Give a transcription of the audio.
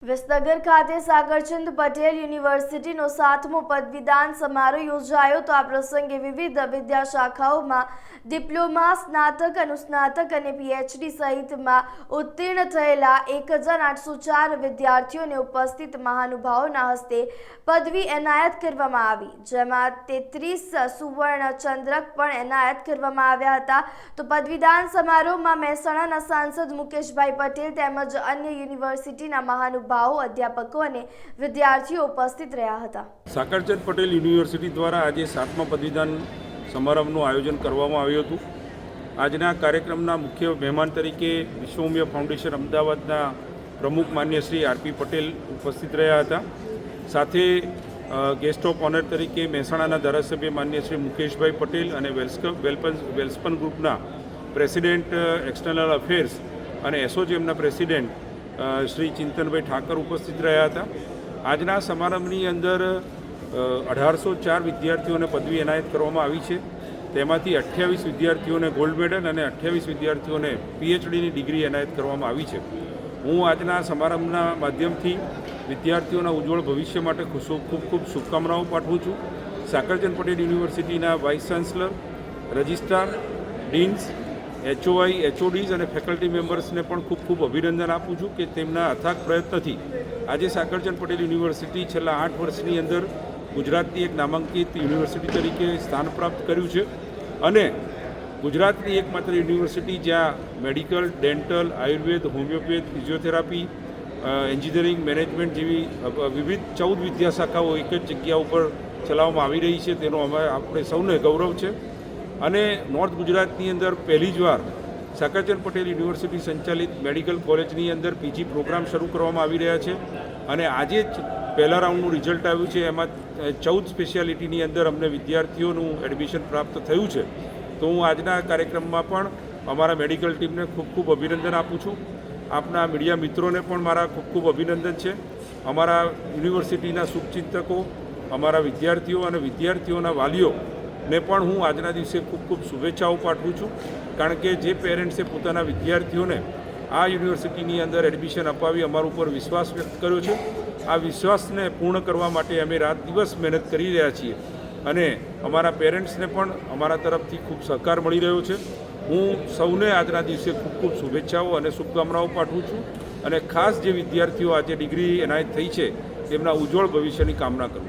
વિસનગર ખાતે સાગરચંદ પટેલ યુનિવર્સિટીનો 7મો પદવીદાન સમારોહ યોજાયો તો આ પ્રસંગે વિવિધ વિદ્યાશાખાઓમાં ડિપ્લોમા, સ્નાતક, અનુસ્નાતક અને પીએચડી સહિતમાં ઉત્તીર્ણ થયેલા 1804 વિદ્યાર્થીઓને ઉપસ્થિત મહાનુભાવોના હસ્તે પદવી એનાયત કરવામાં આવી, જેમાં 33 સુવર્ણ ચંદ્રક પણ એનાયત કરવામાં આવ્યા હતા। તો પદવીદાન સમારોહમાં મહેસાણાના સાંસદ મુકેશભાઈ પટેલ તેમજ અન્ય યુનિવર્સિટીના મહાનુભાવો, અધ્યાપકો અને વિદ્યાર્થીઓ ઉપસ્થિત રહ્યા હતા। સાગરચંદ પટેલ યુનિવર્સિટી દ્વારા આજે 7મા પદવીદાન સમારંભનું આયોજન કરવામાં આવ્યું હતું। આજના કાર્યક્રમના મુખ્ય મહેમાન તરીકે વિશ્વઉમિયા ફાઉન્ડેશન અમદાવાદના પ્રમુખ માન્ય શ્રી આરપી પટેલ ઉપસ્થિત રહ્યા હતા। સાથે ગેસ્ટ ઓફ ઓનર તરીકે મહેસાણાના ધારાસભ્ય માન્ય શ્રી મુકેશભાઈ પટેલ અને વેલ્સપન ગ્રુપના પ્રેસિડેન્ટ એક્સટર્નલ અફેર્સ અને એસઓજીએમના પ્રેસિડેન્ટ શ્રી ચિંતનભાઈ ઠાકર ઉપસ્થિત રહ્યા હતા। આજના સમારંભની અંદર 1804 વિદ્યાર્થીઓને પદવી એનાયત કરવામાં આવી છે। તેમાંથી 28 વિદ્યાર્થીઓને ગોલ્ડ મેડલ અને 28 વિદ્યાર્થીઓને પીએચડીની ડિગ્રી એનાયત કરવામાં આવી છે। હું આજના સમારંભના માધ્યમથી વિદ્યાર્થીઓના ઉજ્જવળ ભવિષ્ય માટે ખૂબ શુભકામનાઓ પાઠવું છું। સાગરચંદ પટેલ યુનિવર્સિટીના vice chancellor, registrar, deans, HOI, HODs અને ફેકલ્ટી મેમ્બર્સને પણ ખૂબ અભિનંદન આપું છું કે તેમના અથાગ પ્રયત્નથી આજે સાગરચંદ પટેલ યુનિવર્સિટી છેલ્લા 8 વર્ષની અંદર ગુજરાતની એક નામાંકિત યુનિવર્સિટી તરીકે સ્થાન પ્રાપ્ત કર્યું છે અને ગુજરાતની એકમાત્ર યુનિવર્સિટી જ્યાં medical, dental, Ayurveda, homeopath, physiotherapy, engineering, management જેવી વિવિધ 14 વિદ્યાશાખાઓ એક જ જગ્યા ઉપર ચલાવવામાં આવી રહી છે, તેનો આપણે સૌને ગૌરવ છે। અને નોર્થ ગુજરાતની અંદર પહેલી જ વાર સાગરચંદ પટેલ યુનિવર્સિટી સંચાલિત મેડિકલ કોલેજની અંદર પીજી પ્રોગ્રામ શરૂ કરવામાં આવી રહ્યા છે અને આજે જ પહેલા રાઉન્ડનું રિઝલ્ટ આવ્યું છે। એમાં 14 સ્પેશિયાલિટીની અંદર અમને વિદ્યાર્થીઓનું એડમિશન પ્રાપ્ત થયું છે। તો હું આજના કાર્યક્રમમાં પણ અમારા મેડિકલ ટીમને ખૂબ અભિનંદન આપું છું। આપના મીડિયા મિત્રોને પણ મારા ખૂબ અભિનંદન છે। અમારા યુનિવર્સિટીના શુભચિંતકો, અમારા વિદ્યાર્થીઓ અને વિદ્યાર્થીઓના વાલીઓને પણ હું આજના દિવસે ખૂબ શુભેચ્છાઓ પાઠવું છું, કારણ કે જે પેરેન્ટ્સે પોતાના વિદ્યાર્થીઓને આ યુનિવર્સિટીની અંદર એડમિશન અપાવી અમારા ઉપર વિશ્વાસ વ્યક્ત કર્યો છે, આ વિશ્વાસને પૂર્ણ કરવા માટે અમે રાત દિવસ મહેનત કરી રહ્યા છીએ અને અમારા પેરેન્ટ્સને પણ અમારા તરફથી ખૂબ સહકાર મળી રહ્યો છે। હું સૌને આજના દિવસે ખૂબ શુભેચ્છાઓ અને શુભકામનાઓ પાઠવું છું અને ખાસ જે વિદ્યાર્થીઓ આજે ડિગ્રી એનાયત થઈ છે તેમના ઉજ્જવળ ભવિષ્યની કામના કરું છું।